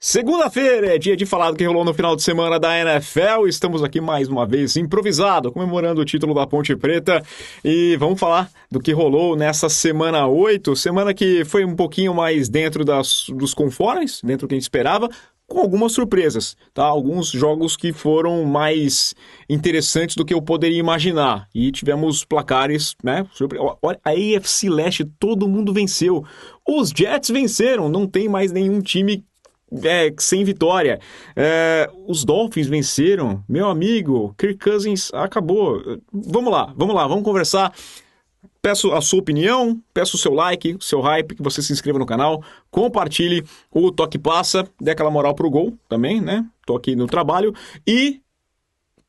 Segunda-feira é dia de falar do que rolou no final de semana da NFL. Estamos aqui mais uma vez improvisado, comemorando o título da Ponte Preta. E vamos falar do que rolou nessa semana 8, semana que foi um pouquinho mais dentro dos conformes, dentro do que a gente esperava, com algumas surpresas, tá? Alguns jogos que foram mais interessantes do que eu poderia imaginar. E tivemos placares, né? Olha, a AFC Leste, todo mundo venceu. Os Jets venceram, não tem mais nenhum time sem vitória. Os Dolphins venceram. Meu amigo, Kirk Cousins acabou. Vamos conversar. Peço a sua opinião, peço o seu like, o seu hype, que você se inscreva no canal, compartilhe o Toque Passa, dê aquela moral pro gol também, né? Tô aqui no trabalho. E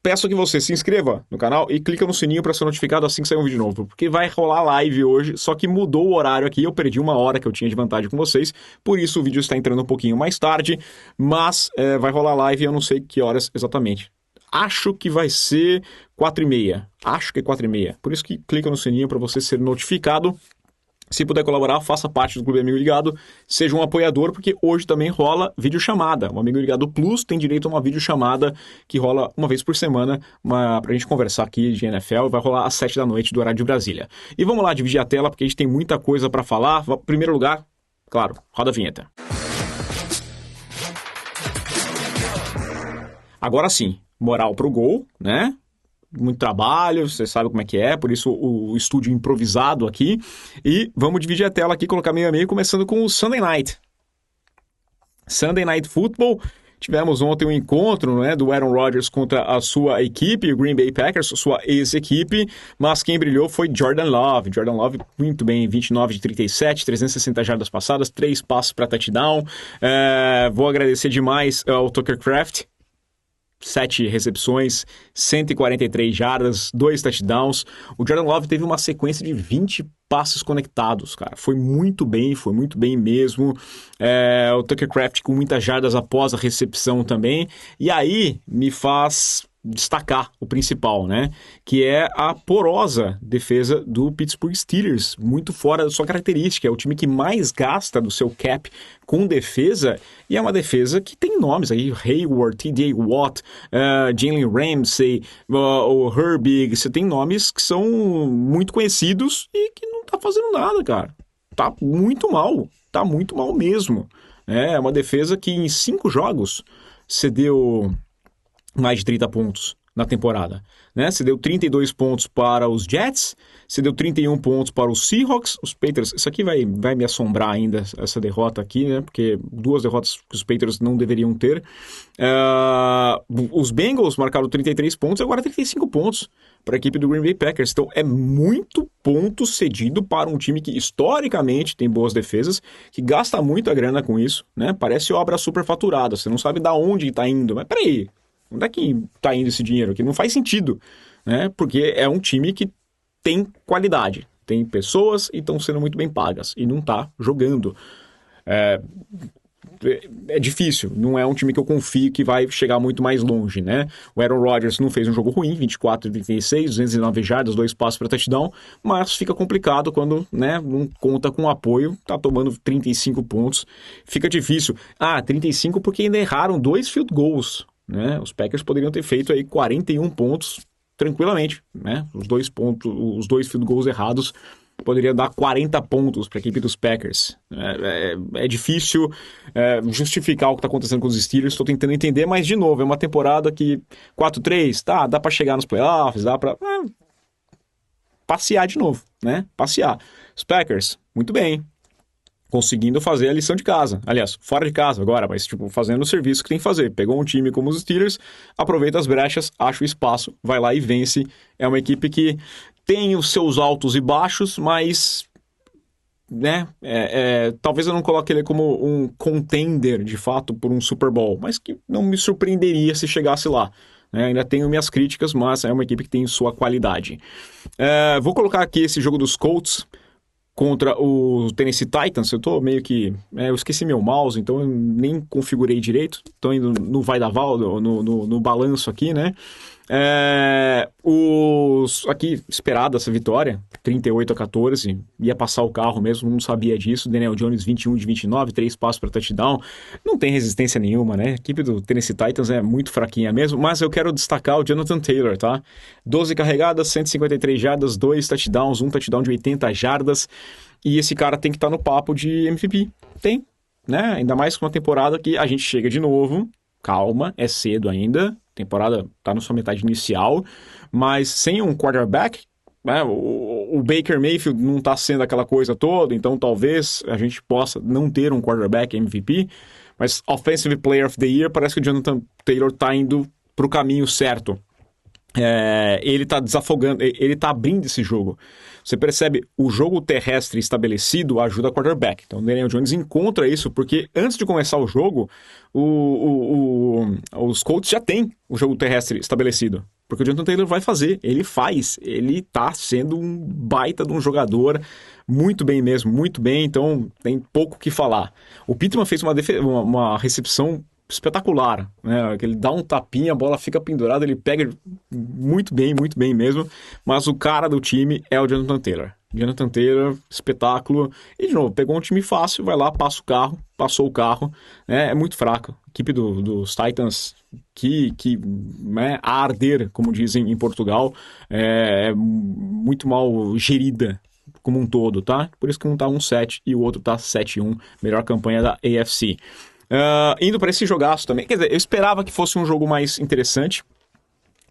peço que você se inscreva no canal e clica no sininho para ser notificado assim que sair um vídeo novo, porque vai rolar live hoje, só que mudou o horário aqui, eu perdi uma hora que eu tinha de vantagem com vocês, por isso o vídeo está entrando um pouquinho mais tarde, mas vai rolar live e eu não sei que horas exatamente. Acho que vai ser 4h30, acho que é 4h30, por isso que clica no sininho para você ser notificado. Se puder colaborar, faça parte do Clube Amigo Ligado, seja um apoiador, porque hoje também rola videochamada. O Amigo Ligado Plus tem direito a uma videochamada que rola uma vez por semana pra gente conversar aqui de NFL. Vai rolar às 7 da noite do horário de Brasília. E vamos lá dividir a tela, porque a gente tem muita coisa para falar. Em primeiro lugar, claro, roda a vinheta. Agora sim, moral pro gol, né? Muito trabalho, você sabe como é que é, por isso o estúdio improvisado aqui. E vamos dividir a tela aqui, colocar meio a meio, começando com o Sunday Night. Sunday Night Football. Tivemos ontem um encontro, né, do Aaron Rodgers contra a sua equipe, o Green Bay Packers, sua ex-equipe, mas quem brilhou foi Jordan Love. Jordan Love muito bem, 29 de 37, 360 jardas passadas, 3 passos para touchdown. Vou agradecer demais ao Tucker Kraft. 7 recepções, 143 jardas, 2 touchdowns. O Jordan Love teve uma sequência de 20 passes conectados, cara. Foi muito bem mesmo. O Tucker Kraft com muitas jardas após a recepção também. E aí me faz destacar o principal, né? Que é a porosa defesa do Pittsburgh Steelers, muito fora da sua característica. É o time que mais gasta do seu cap com defesa, e é uma defesa que tem nomes aí, Hayward, T.J. Watt, Jalen Ramsey, o Herbig. Você tem nomes que são muito conhecidos e que não tá fazendo nada, cara. Tá muito mal mesmo. É uma defesa que em 5 jogos cedeu mais de 30 pontos na temporada, né? Você deu 32 pontos para os Jets, você deu 31 pontos para os Seahawks, os Patriots. Isso aqui vai me assombrar ainda, essa derrota aqui, né? Porque 2 derrotas que os Patriots não deveriam ter. Os Bengals marcaram 33 pontos e agora 35 pontos para a equipe do Green Bay Packers. Então é muito ponto cedido para um time que historicamente tem boas defesas, que gasta muita grana com isso, né? Parece obra superfaturada, você não sabe de onde está indo, mas peraí, onde é que está indo esse dinheiro aqui? Não faz sentido, né? Porque é um time que tem qualidade, tem pessoas e estão sendo muito bem pagas e não está jogando. É difícil, não é um time que eu confio que vai chegar muito mais longe, né? O Aaron Rodgers não fez um jogo ruim, 24 de 36, 209 jardas, 2 passos para touchdown, mas fica complicado quando, né, não conta com apoio, tá tomando 35 pontos, fica difícil. 35 porque ainda erraram 2 field goals, né? Os Packers poderiam ter feito aí 41 pontos tranquilamente, né? Os 2 field goals errados poderiam dar 40 pontos para a equipe dos Packers. É difícil justificar o que está acontecendo com os Steelers, estou tentando entender, mas de novo, é uma temporada que 4-3, tá, dá para chegar nos playoffs, dá para passear de novo, né? Passear. Os Packers, muito bem, conseguindo fazer a lição de casa. Aliás, fora de casa agora, mas fazendo o serviço que tem que fazer. Pegou um time como os Steelers, aproveita as brechas, acha o espaço, vai lá e vence. É uma equipe que tem os seus altos e baixos, mas, né, talvez eu não coloque ele como um contender, de fato, por um Super Bowl, mas que não me surpreenderia se chegasse lá. Ainda tenho minhas críticas, mas é uma equipe que tem sua qualidade. Vou colocar aqui esse jogo dos Colts contra o Tennessee Titans. Eu tô meio que... eu esqueci meu mouse, então eu nem configurei direito. Tô indo no vai da Val, no balanço aqui, né? Aqui, esperada essa vitória, 38-14, ia passar o carro mesmo, não sabia disso. Daniel Jones, 21 de 29, 3 passos para touchdown. Não tem resistência nenhuma, né? A equipe do Tennessee Titans é muito fraquinha mesmo, mas eu quero destacar o Jonathan Taylor, tá? 12 carregadas, 153 jardas, 2 touchdowns, um touchdown de 80 jardas. E esse cara tem que estar no papo de MVP. Tem, né? Ainda mais com uma temporada que a gente chega de novo. Calma, é cedo ainda. A temporada tá na sua metade inicial. Mas sem um quarterback, né? O Baker Mayfield não tá sendo aquela coisa toda. Então talvez a gente possa não ter um quarterback MVP. Mas Offensive Player of the Year, parece que o Jonathan Taylor tá indo pro caminho certo. Ele tá desafogando, ele tá abrindo esse jogo. Você percebe, o jogo terrestre estabelecido ajuda a quarterback. Então o Daniel Jones encontra isso, porque antes de começar o jogo, os Colts já têm o jogo terrestre estabelecido. Porque o Jonathan Taylor vai fazer, ele faz, ele tá sendo um baita de um jogador, muito bem mesmo, muito bem, então tem pouco o que falar. O Pittman fez uma recepção espetacular, né? Ele dá um tapinha, a bola fica pendurada, ele pega muito bem mesmo, mas o cara do time é o Jonathan Taylor. Jonathan Taylor, espetáculo. E, de novo, pegou um time fácil, vai lá, passou o carro, né? É muito fraco. A equipe dos Titans, né, a arder, como dizem em Portugal, é muito mal gerida como um todo, tá? Por isso que um tá 1-7 e o outro tá 7-1, melhor campanha da AFC. Indo para esse jogaço também, quer dizer, eu esperava que fosse um jogo mais interessante.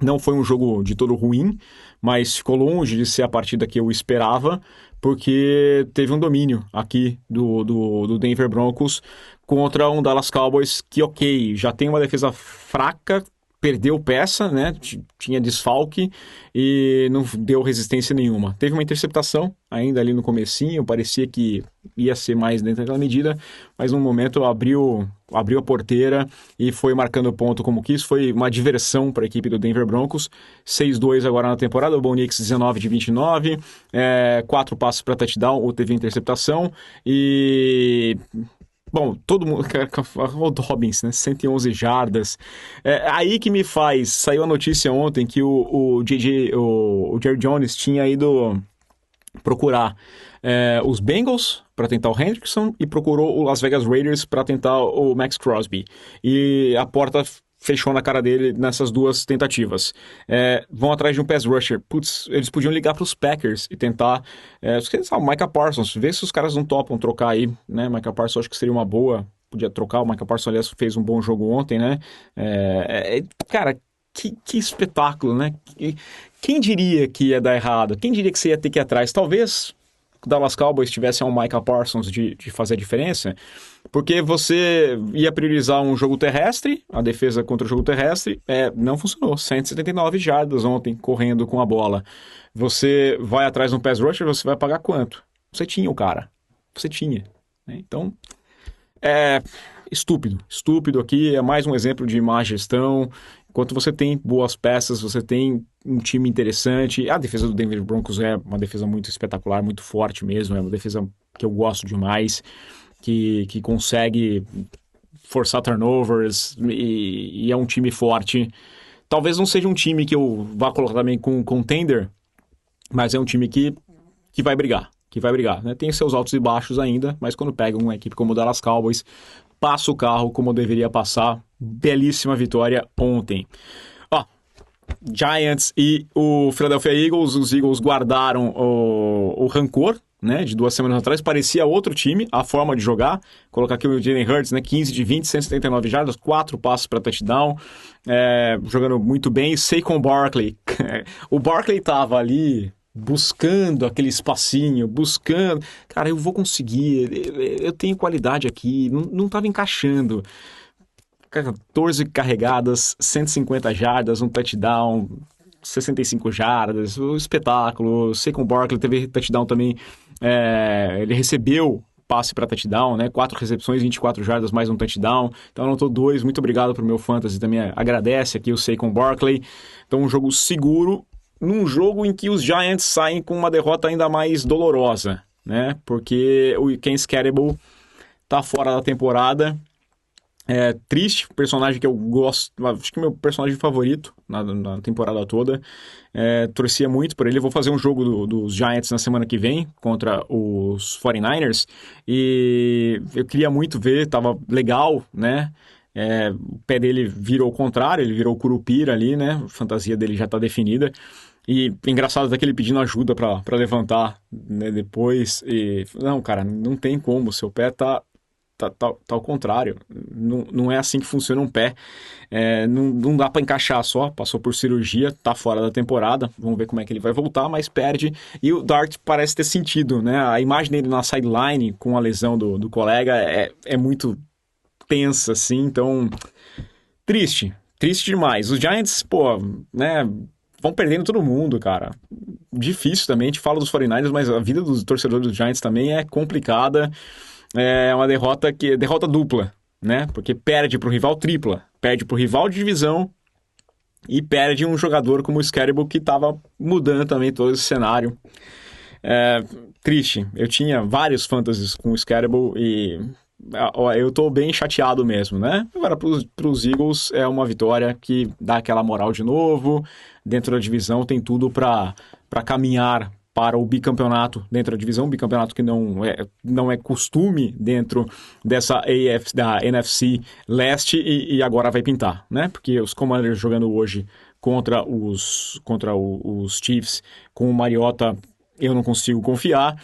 Não foi um jogo de todo ruim, mas ficou longe de ser a partida que eu esperava, porque teve um domínio aqui do Denver Broncos contra um Dallas Cowboys que, ok, já tem uma defesa fraca, perdeu peça, né? Tinha desfalque e não deu resistência nenhuma. Teve uma interceptação ainda ali no comecinho, parecia que ia ser mais dentro daquela medida, mas no momento abriu a porteira e foi marcando ponto como quis. Foi uma diversão para a equipe do Denver Broncos. 6-2 agora na temporada, o Bo Nix 19 de 29, 4 passos para touchdown, ou teve interceptação e... Bom, todo mundo... O Dobbins, né? 111 jardas. Aí que me faz... Saiu a notícia ontem que o Jerry Jones tinha ido procurar os Bengals para tentar o Hendrickson e procurou o Las Vegas Raiders para tentar o Max Crosby. E a porta fechou na cara dele nessas duas tentativas. Vão atrás de um pass rusher. Putz, eles podiam ligar para os Packers e tentar... o Micah Parsons, ver se os caras não topam trocar aí, né? Micah Parsons acho que seria uma boa... Podia trocar, o Micah Parsons, aliás, fez um bom jogo ontem, né? Cara, que espetáculo, né? Quem diria que ia dar errado? Quem diria que você ia ter que ir atrás? Talvez o Dallas Cowboys tivesse um Micah Parsons de fazer a diferença, porque você ia priorizar um jogo terrestre, a defesa contra o jogo terrestre, não funcionou. 179 jardas ontem, correndo com a bola. Você vai atrás de um pass rusher, você vai pagar quanto? Você tinha o cara. Você tinha. Né? Então, estúpido aqui, é mais um exemplo de má gestão. Enquanto você tem boas peças, você tem um time interessante. A defesa do Denver Broncos é uma defesa muito espetacular, muito forte mesmo. É uma defesa que eu gosto demais, que consegue forçar turnovers e é um time forte. Talvez não seja um time que eu vá colocar também com contender, mas é um time que vai brigar. Né? Tem seus altos e baixos ainda, mas quando pega uma equipe como o Dallas Cowboys, passa o carro como deveria passar. Belíssima vitória ontem. Giants e o Philadelphia Eagles. Os Eagles guardaram o rancor, né, de 2 semanas atrás. Parecia outro time, a forma de jogar. Colocar aqui o Jalen Hurts, né, 15 de 20, 179 jardas, 4 passos para touchdown. Jogando muito bem. Saquon Barkley. O Barkley tava ali... buscando aquele espacinho, buscando... Cara, eu vou conseguir, eu tenho qualidade aqui, não estava encaixando. 14 carregadas, 150 jardas, um touchdown, 65 jardas, um espetáculo. Saquon Barkley teve touchdown também, ele recebeu passe para touchdown, né? 4 recepções, 24 jardas, mais um touchdown. Então anotou 2, muito obrigado pro meu fantasy também, agradece aqui o Saquon Barkley. Então um jogo seguro, num jogo em que os Giants saem com uma derrota ainda mais dolorosa, né? Porque o Ken Scatterable tá fora da temporada É triste, personagem que eu gosto, acho que é meu personagem favorito na temporada toda. Torcia muito por ele. Vou fazer um jogo dos Giants na semana que vem contra os 49ers e eu queria muito ver, tava legal, né? O pé dele virou o contrário, ele virou o Curupira ali, né? A fantasia dele já tá definida. E engraçado daquele pedindo ajuda pra levantar, né, depois. E não, cara, não tem como, seu pé tá ao contrário. Não, não é assim que funciona um pé. Não dá pra encaixar só. Passou por cirurgia, tá fora da temporada. Vamos ver como é que ele vai voltar, mas perde. E o Dart parece ter sentido, né? A imagem dele na sideline com a lesão do colega é muito tensa, assim. Então, triste. Triste demais. Os Giants, pô, né? Vão perdendo todo mundo, cara. Difícil também. A gente fala dos 49ers, mas a vida dos torcedores dos Giants também é complicada. É uma derrota dupla, né? Porque perde pro rival tripla, perde pro rival de divisão e perde um jogador como o Scarible que estava mudando também todo esse cenário. Triste. Eu tinha vários fantasies com o Scarible e eu tô bem chateado mesmo, né? Agora pros Eagles é uma vitória que dá aquela moral de novo. Dentro da divisão tem tudo para caminhar para o bicampeonato dentro da divisão, bicampeonato que não é costume dentro dessa da NFC Leste e agora vai pintar, né? Porque os Commanders jogando hoje contra os Chiefs com o Mariota, eu não consigo confiar.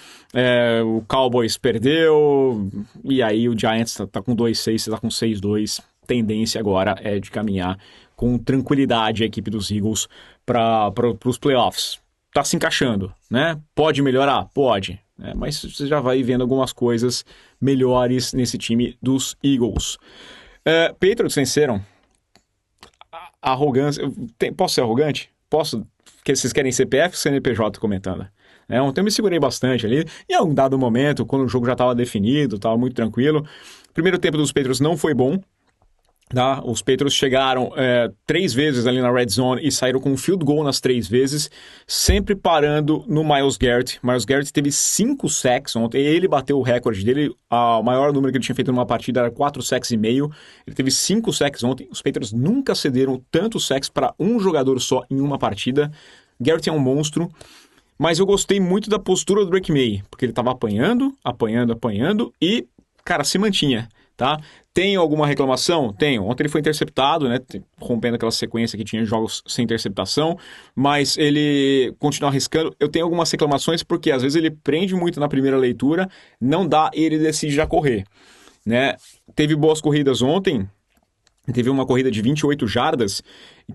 O Cowboys perdeu, e aí o Giants tá com 2-6, você tá com 6-2. Tendência agora é de caminhar com tranquilidade a equipe dos Eagles para os playoffs. Tá se encaixando, né? Pode melhorar? Pode. Mas você já vai vendo algumas coisas melhores nesse time dos Eagles. Patriots venceram. Arrogância. Posso ser arrogante? Posso? Porque vocês querem CPF ou CNPJ comentando? Ontem eu me segurei bastante ali. Em algum dado momento, quando o jogo já estava definido, estava muito tranquilo. O primeiro tempo dos Patriots não foi bom. Tá? Os Patriots chegaram 3 vezes ali na red zone e saíram com um field goal nas 3 vezes, sempre parando no Myles Garrett. Myles Garrett teve 5 sacks ontem, ele bateu o recorde dele, o maior número que ele tinha feito numa partida era 4 sacks e meio, ele teve 5 sacks ontem. Os Patriots nunca cederam tantos sacks para um jogador só em uma partida. Garrett é um monstro, mas eu gostei muito da postura do Drake May, porque ele estava apanhando e, cara, se mantinha. Tá? Tenho alguma reclamação? Tenho. Ontem ele foi interceptado, né? Rompendo aquela sequência que tinha jogos sem interceptação, mas ele continua arriscando. Eu tenho algumas reclamações porque às vezes ele prende muito na primeira leitura, não dá e ele decide já correr, né? Teve boas corridas ontem. Teve uma corrida de 28 jardas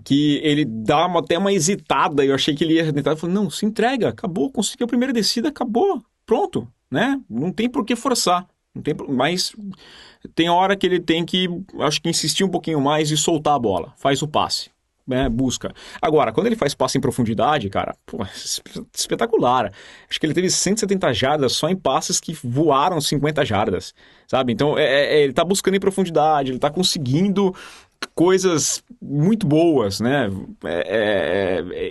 que ele dá até uma hesitada. Eu achei que ele ia tentar. Eu falei, não, se entrega, acabou, conseguiu a primeira descida, acabou, pronto, né? Não tem por que forçar. Não tem, mas tem hora que ele tem que, acho que insistir um pouquinho mais e soltar a bola. Faz o passe, né? Busca. Agora, quando ele faz passe em profundidade, cara, pô, espetacular. Acho que ele teve 170 jardas só em passes que voaram 50 jardas, sabe? Então, ele tá buscando em profundidade, ele tá conseguindo coisas muito boas, né?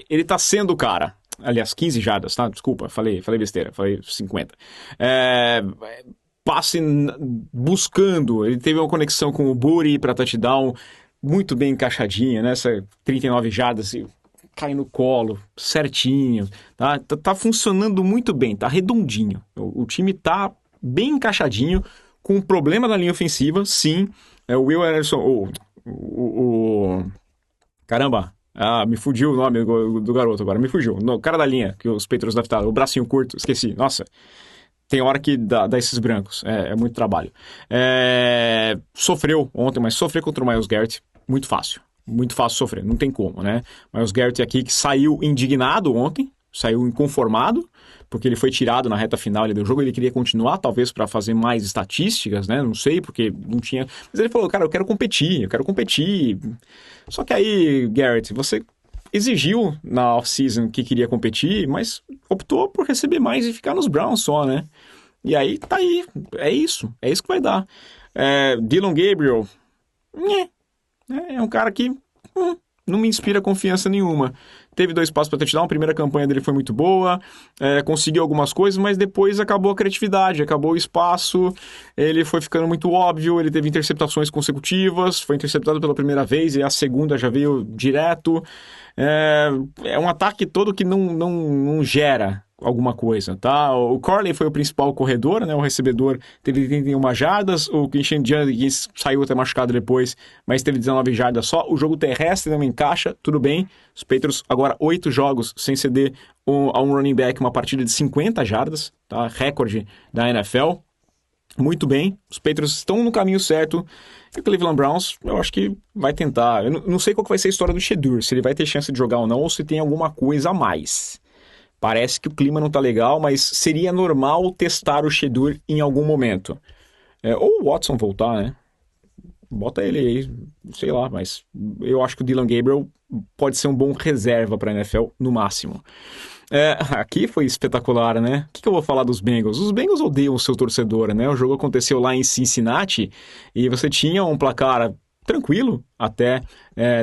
Ele tá sendo o cara. Aliás, 15 jardas, tá? Desculpa, falei besteira, falei 50. Passe buscando, ele teve uma conexão com o Buri para touchdown muito bem encaixadinha, né? Essa 39 jardas, cai no colo, certinho, tá funcionando muito bem, tá redondinho. O time tá bem encaixadinho, com um problema na linha ofensiva, sim. O Will Anderson, caramba, me fugiu o nome do garoto agora, me fugiu. O cara da linha, que os Patriots draftaram, o bracinho curto, esqueci, nossa. Tem hora que dá esses brancos. É muito trabalho. Sofreu ontem, mas sofrer contra o Myles Garrett, muito fácil. Muito fácil sofrer, não tem como, né? Myles Garrett aqui que saiu indignado ontem, saiu inconformado, porque ele foi tirado na reta final do jogo, ele queria continuar, talvez, para fazer mais estatísticas, né? Não sei, porque não tinha... Mas ele falou, cara, eu quero competir. Só que aí, Garrett, você exigiu na off-season que queria competir, mas optou por receber mais e ficar nos Browns só, né? E aí, tá aí. É isso que vai dar. Dylan Gabriel, é um cara que, não me inspira confiança nenhuma. Teve 2 passos para touchdown, a primeira campanha dele foi muito boa, conseguiu algumas coisas, mas depois acabou a criatividade, acabou o espaço, ele foi ficando muito óbvio, ele teve interceptações consecutivas, foi interceptado pela primeira vez e a segunda já veio direto. É um ataque todo que não gera alguma coisa, tá? O Corley foi o principal corredor, né? O recebedor teve 31 jardas, o Christian Jenkins saiu até machucado depois, mas teve 19 jardas só. O jogo terrestre não encaixa, tudo bem. Os Patriots agora 8 jogos sem ceder a um running back uma partida de 50 jardas, tá? Recorde da NFL. Muito bem, os Patriots estão no caminho certo. E o Cleveland Browns, eu acho que vai tentar. Eu não sei qual que vai ser a história do Shedeur, se ele vai ter chance de jogar ou não, ou se tem alguma coisa a mais. Parece que o clima não tá legal, mas seria normal testar o Shedeur em algum momento. Ou o Watson voltar, né? Bota ele aí, sei lá, mas eu acho que o Dylan Gabriel pode ser um bom reserva para a NFL, no máximo. Aqui foi espetacular, né? O que eu vou falar dos Bengals? Os Bengals odeiam o seu torcedor, né? O jogo aconteceu lá em Cincinnati e você tinha um placar tranquilo até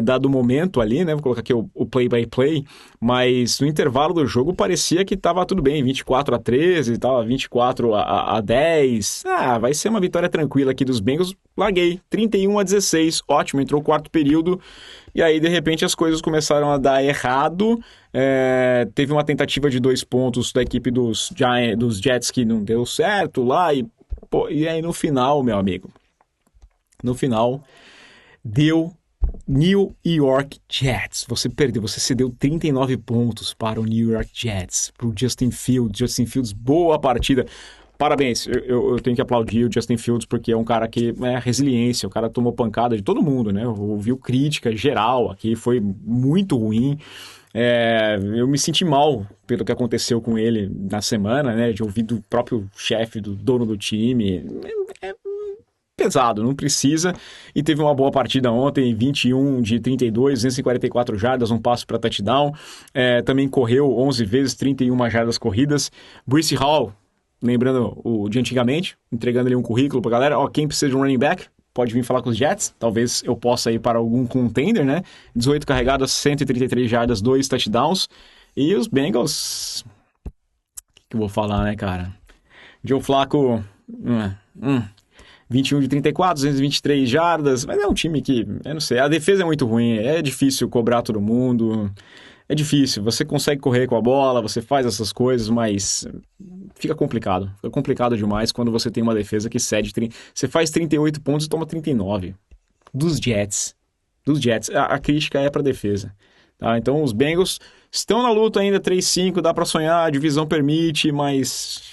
dado o momento ali, né? Vou colocar aqui o play-by-play, mas no intervalo do jogo parecia que estava tudo bem, 24-13, estava 24-10. Vai ser uma vitória tranquila aqui dos Bengals. Larguei, 31-16, ótimo, entrou o quarto período, e aí de repente as coisas começaram a dar errado. Teve uma tentativa de 2 pontos da equipe dos Jets que não deu certo lá, e aí no final, meu amigo, no final deu New York Jets. Você perdeu, você cedeu 39 pontos para o New York Jets, para o Justin Fields. Justin Fields, boa partida. Parabéns, eu tenho que aplaudir o Justin Fields porque é um cara que é resiliência, o cara tomou pancada de todo mundo, né? Ouviu crítica geral aqui, foi muito ruim. Eu me senti mal pelo que aconteceu com ele na semana, né? De ouvir do próprio chefe, do dono do time. Pesado, não precisa. E teve uma boa partida ontem, 21 de 32, 244 jardas, um passo para touchdown. Também correu 11 vezes, 31 jardas corridas. Breece Hall, lembrando o de antigamente, entregando ali um currículo pra galera. Quem precisa de um running back, pode vir falar com os Jets. Talvez eu possa ir para algum contender, né? 18 carregadas, 133 jardas, 2 touchdowns. E os Bengals... O que eu vou falar, né, cara? Joe Flacco... 21 de 34, 223 jardas, mas é um time que, eu não sei, a defesa é muito ruim, é difícil cobrar todo mundo, é difícil, você consegue correr com a bola, você faz essas coisas, mas fica complicado demais quando você tem uma defesa que cede, você faz 38 pontos e toma 39, dos Jets, a crítica é pra defesa, tá? Então os Bengals estão na luta ainda, 3-5, dá pra sonhar, a divisão permite, mas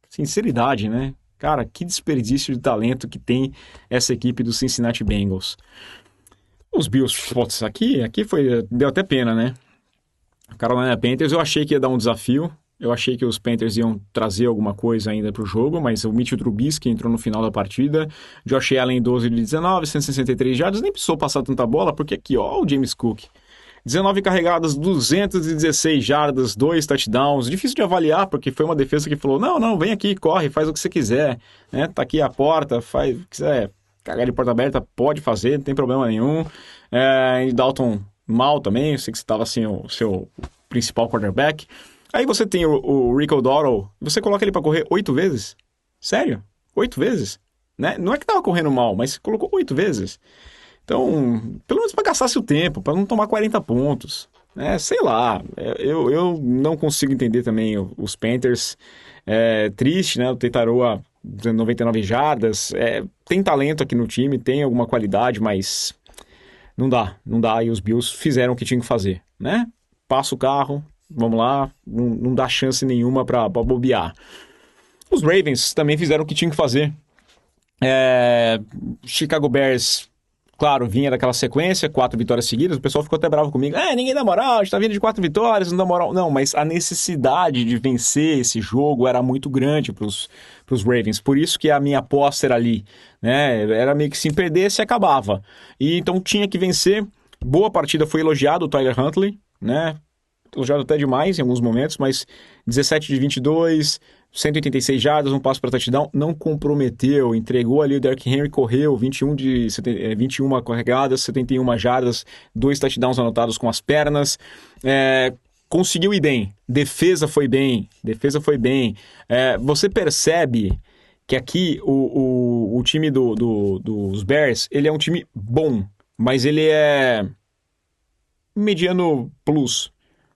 sinceridade, né? Cara, que desperdício de talento que tem essa equipe do Cincinnati Bengals. Os Bills, aqui deu até pena, né? Carolina Panthers, eu achei que ia dar um desafio. Eu achei que os Panthers iam trazer alguma coisa ainda pro jogo, mas o Mitchell Trubisky entrou no final da partida. Josh Allen, 12 de 19, 163 jardas, nem precisou passar tanta bola, porque aqui, o James Cook. 19 carregadas, 216 jardas, 2 touchdowns. Difícil de avaliar, porque foi uma defesa que falou, não, vem aqui, corre, faz o que você quiser. Né? Tá aqui a porta, faz o que quiser. Cagar de porta aberta, pode fazer, não tem problema nenhum. E Dalton mal também, eu sei que você estava assim, o seu principal quarterback. Aí você tem o Rico Dowdle, você coloca ele para correr 8 vezes? Sério? 8 vezes? Né? Não é que tava correndo mal, mas colocou 8 vezes. Então, pelo menos para gastar seu tempo, para não tomar 40 pontos. Sei lá, eu não consigo entender também os Panthers. Triste, né? O Tetaroa, 99 jardas. Tem talento aqui no time, tem alguma qualidade, mas não dá. E os Bills fizeram o que tinham que fazer, né? Passa o carro, vamos lá, não dá chance nenhuma para bobear. Os Ravens também fizeram o que tinham que fazer. Chicago Bears... Claro, vinha daquela sequência, 4 vitórias seguidas, o pessoal ficou até bravo comigo. Ninguém dá moral, a gente tá vindo de 4 vitórias, não dá moral. Não, mas a necessidade de vencer esse jogo era muito grande pros Ravens. Por isso que a minha aposta era ali, né? Era meio que se perdesse, acabava. E então tinha que vencer. Boa partida, foi elogiado o Tyler Huntley, né? elogiado até demais em alguns momentos, mas 17 de 22, 186 jardas, um passo para touchdown, não comprometeu, entregou ali o Derrick Henry, correu 21 carregadas, 71 jardas, 2 touchdowns anotados com as pernas, conseguiu ir bem, defesa foi bem, você percebe que aqui o time dos Bears, ele é um time bom, mas ele é mediano plus,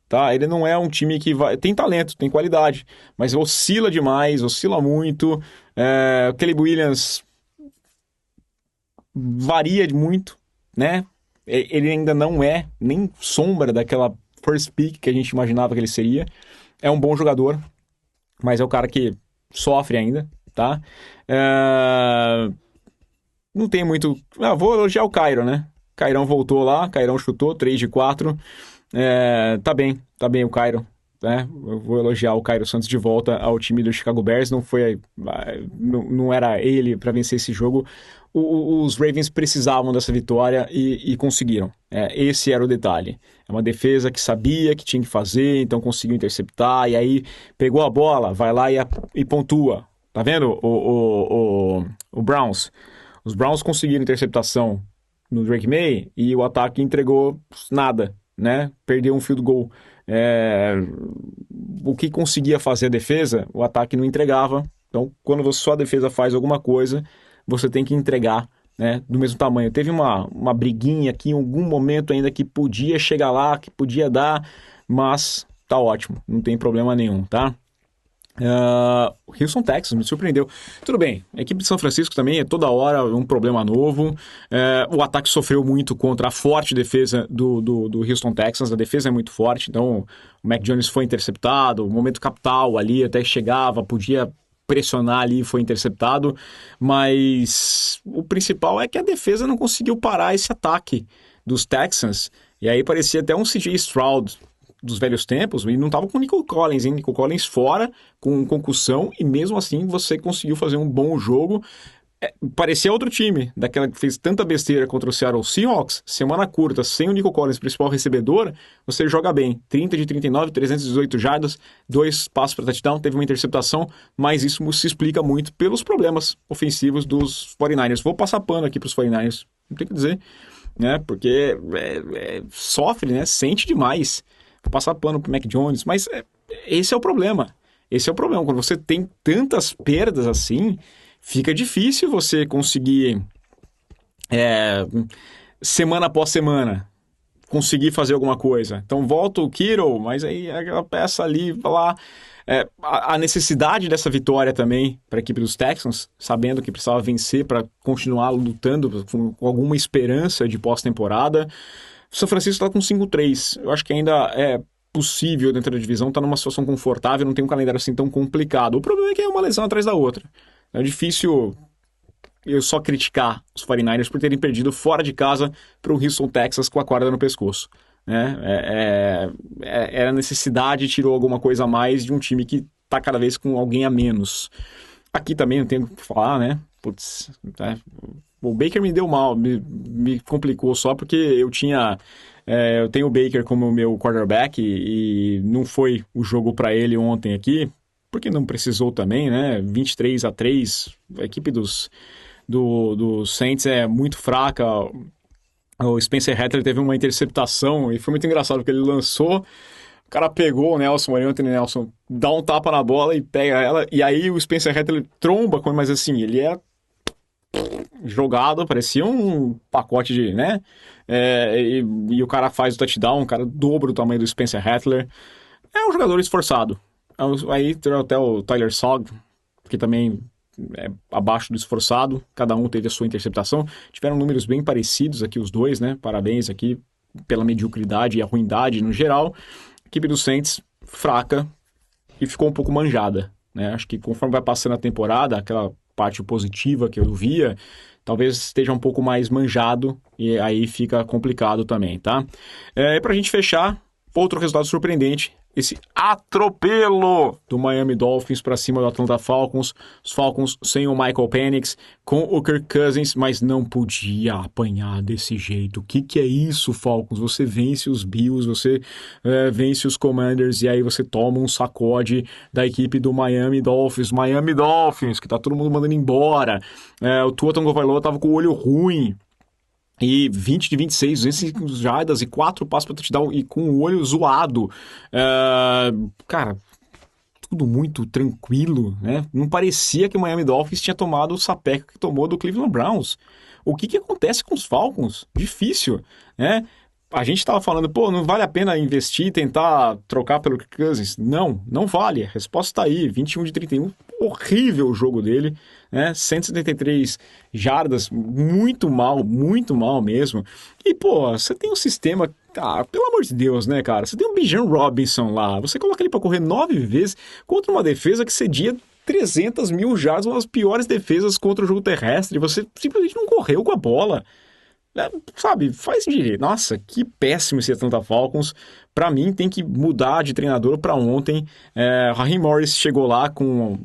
tá? Ele não é um time que vai... Tem talento, tem qualidade, mas oscila demais, oscila muito. O Caleb Williams varia muito, né? Ele ainda não é nem sombra daquela first pick que a gente imaginava que ele seria. É um bom jogador, mas é o cara que sofre ainda, tá? Não tem muito... vou elogiar o Cairo, né? Cairão voltou lá, Cairão chutou, 3 de 4. Tá bem o Cairo, né? Eu vou elogiar o Cairo Santos de volta ao time do Chicago Bears. Não era ele para vencer esse jogo. Os Ravens precisavam dessa vitória e conseguiram. Esse era o detalhe. É uma defesa que sabia que tinha que fazer, então conseguiu interceptar, e aí pegou a bola, vai lá e pontua. Tá vendo o Browns? Os Browns conseguiram interceptação no Drake May e o ataque entregou nada, né? Perdeu um field goal. O que conseguia fazer a defesa, o ataque não entregava. Então, quando só a defesa faz alguma coisa, você tem que entregar, né, do mesmo tamanho. Teve uma briguinha aqui em algum momento ainda que podia chegar lá, que podia dar, mas tá ótimo, não tem problema nenhum, tá? Houston, Texas, me surpreendeu. Tudo bem, a equipe de São Francisco também é toda hora um problema novo. O ataque sofreu muito contra a forte defesa do Houston Texans. A defesa é muito forte, então o Mac Jones foi interceptado, o momento capital ali até chegava, podia pressionar ali, foi interceptado, mas o principal é que a defesa não conseguiu parar esse ataque dos Texans, e aí parecia até um CJ Stroud dos velhos tempos, e não estava com o Nico Collins, hein? Nico Collins fora, com concussão, e mesmo assim você conseguiu fazer um bom jogo. Parecia outro time, daquela que fez tanta besteira contra o Seattle Seahawks, semana curta, sem o Nico Collins, principal recebedor, você joga bem. 30 de 39, 318 jardas, 2 passos para touchdown, teve uma interceptação, mas isso se explica muito pelos problemas ofensivos dos 49ers. Vou passar pano aqui para os 49ers, não tem o que dizer, né? Porque sofre, né? Sente demais. Vou passar pano pro Mac Jones, mas esse é o problema. Esse é o problema. Quando você tem tantas perdas assim, fica difícil você conseguir, semana após semana, conseguir fazer alguma coisa. Então volta o Kittle, mas aí aquela peça ali, lá... a necessidade dessa vitória também para a equipe dos Texans, sabendo que precisava vencer para continuar lutando com alguma esperança de pós-temporada. São Francisco está com 5-3. Eu acho que ainda é possível dentro da divisão, está numa situação confortável, não tem um calendário assim tão complicado. O problema é que é uma lesão atrás da outra. É difícil eu só criticar os 49ers por terem perdido fora de casa para o Houston, Texas, com a corda no pescoço. Era necessidade, tirou alguma coisa a mais de um time que está cada vez com alguém a menos. Aqui também não tenho o que falar, né? Putz, o Baker me deu mal, me complicou só porque eu tenho o Baker como meu quarterback e não foi o jogo para ele ontem aqui, porque não precisou também, né? 23-3, a equipe dos Saints é muito fraca. O Spencer Rattler teve uma interceptação e foi muito engraçado porque ele lançou, o cara pegou o Nelson, o Anthony Nelson, dá um tapa na bola e pega ela, e aí o Spencer Rattler tromba com ele, mas assim, ele é jogado, parecia um pacote de, né? E o cara faz o touchdown, o cara dobra o tamanho do Spencer Rattler. É um jogador esforçado. Aí tem até o Tyler Sogg, que também é abaixo do esforçado. Cada um teve a sua interceptação. Tiveram números bem parecidos aqui os dois, né? Parabéns aqui pela mediocridade e a ruindade no geral. A equipe do Saints, fraca e ficou um pouco manjada, né? Acho que conforme vai passando a temporada, aquela parte positiva que eu via, talvez esteja um pouco mais manjado e aí fica complicado também, tá? E pra gente fechar, outro resultado surpreendente, esse atropelo do Miami Dolphins para cima do Atlanta Falcons. Os Falcons sem o Michael Penix, com o Kirk Cousins, mas não podia apanhar desse jeito. O que é isso, Falcons? Você vence os Bills, você vence os Commanders e aí você toma um sacode da equipe do Miami Dolphins. Miami Dolphins, que tá todo mundo mandando embora. O Tua Tagovailoa tava com o olho ruim. E 20 de 26, 205 jardas e 4 passos para touchdown e com o olho zoado. Cara, tudo muito tranquilo, né? Não parecia que o Miami Dolphins tinha tomado o sapeca que tomou do Cleveland Browns. O que acontece com os Falcons? Difícil, né? A gente estava falando, pô, não vale a pena investir e tentar trocar pelo Kirk Cousins? Não, não vale. A resposta está aí, 21 de 31. Horrível o jogo dele, né? 173 jardas, muito mal mesmo. E, pô, você tem um sistema... Ah, pelo amor de Deus, né, cara? Você tem um Bijan Robinson lá, você coloca ele para correr 9 vezes contra uma defesa que cedia 300 mil jardas, uma das piores defesas contra o jogo terrestre. Você simplesmente não correu com a bola. Sabe, faz direito. Nossa, que péssimo esse Atlanta Falcons. Pra mim, tem que mudar de treinador pra ontem. Raheem Morris chegou lá com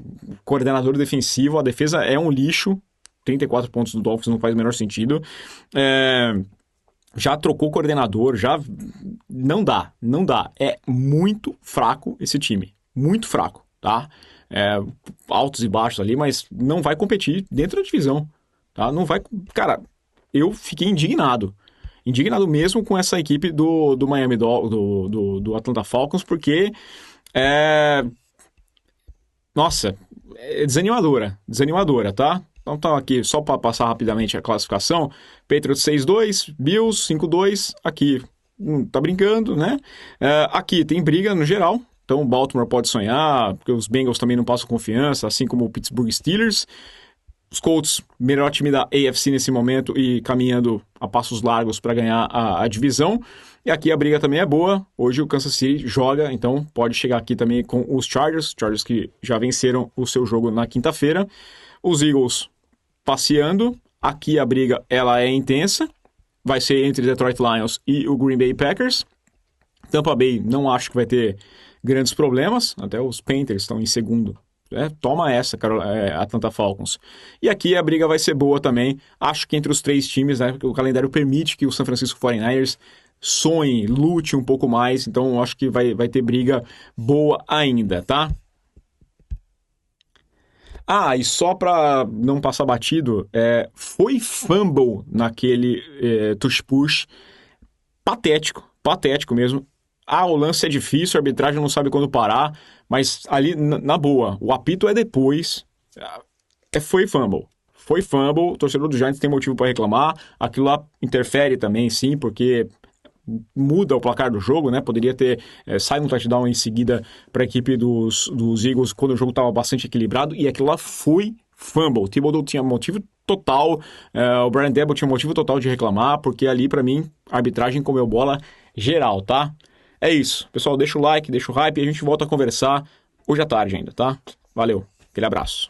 coordenador defensivo. A defesa é um lixo. 34 pontos do Dolphins não faz o menor sentido. Já trocou coordenador, já... Não dá. É muito fraco esse time. Muito fraco, tá? Altos e baixos ali, mas não vai competir dentro da divisão, tá? Não vai... Cara... Eu fiquei indignado mesmo com essa equipe do Miami do Atlanta Falcons, porque nossa, é desanimadora, tá? Então tá aqui, só para passar rapidamente a classificação, Patriots 6-2, Bills 5-2, aqui, tá brincando, né? Aqui tem briga no geral, então o Baltimore pode sonhar, porque os Bengals também não passam confiança, assim como o Pittsburgh Steelers. Os Colts, melhor time da AFC nesse momento e caminhando a passos largos para ganhar a divisão. E aqui a briga também é boa. Hoje o Kansas City joga, então pode chegar aqui também com os Chargers que já venceram o seu jogo na quinta-feira. Os Eagles passeando. Aqui a briga ela é intensa. Vai ser entre Detroit Lions e o Green Bay Packers. Tampa Bay não acho que vai ter grandes problemas. Até os Panthers estão em segundo. Toma essa, Atlanta Falcons. E aqui a briga vai ser boa também. Acho que entre os três times, né, porque o calendário permite que o San Francisco 49ers sonhe, lute um pouco mais. Então acho que vai ter briga boa ainda, tá? E só para não passar batido, foi fumble naquele tush-push. Patético mesmo. O lance é difícil, a arbitragem não sabe quando parar, mas ali, na boa, o apito é depois. Foi fumble. O torcedor do Giants tem motivo para reclamar. Aquilo lá interfere também, sim, porque muda o placar do jogo, né? Poderia ter saído um touchdown em seguida para a equipe dos Eagles quando o jogo estava bastante equilibrado, e aquilo lá foi fumble. O Thibodeau tinha motivo total, o Brian Daboll tinha motivo total de reclamar, porque ali, para mim, a arbitragem comeu bola geral, tá? É isso. Pessoal, deixa o like, deixa o hype e a gente volta a conversar hoje à tarde ainda, tá? Valeu. Aquele abraço.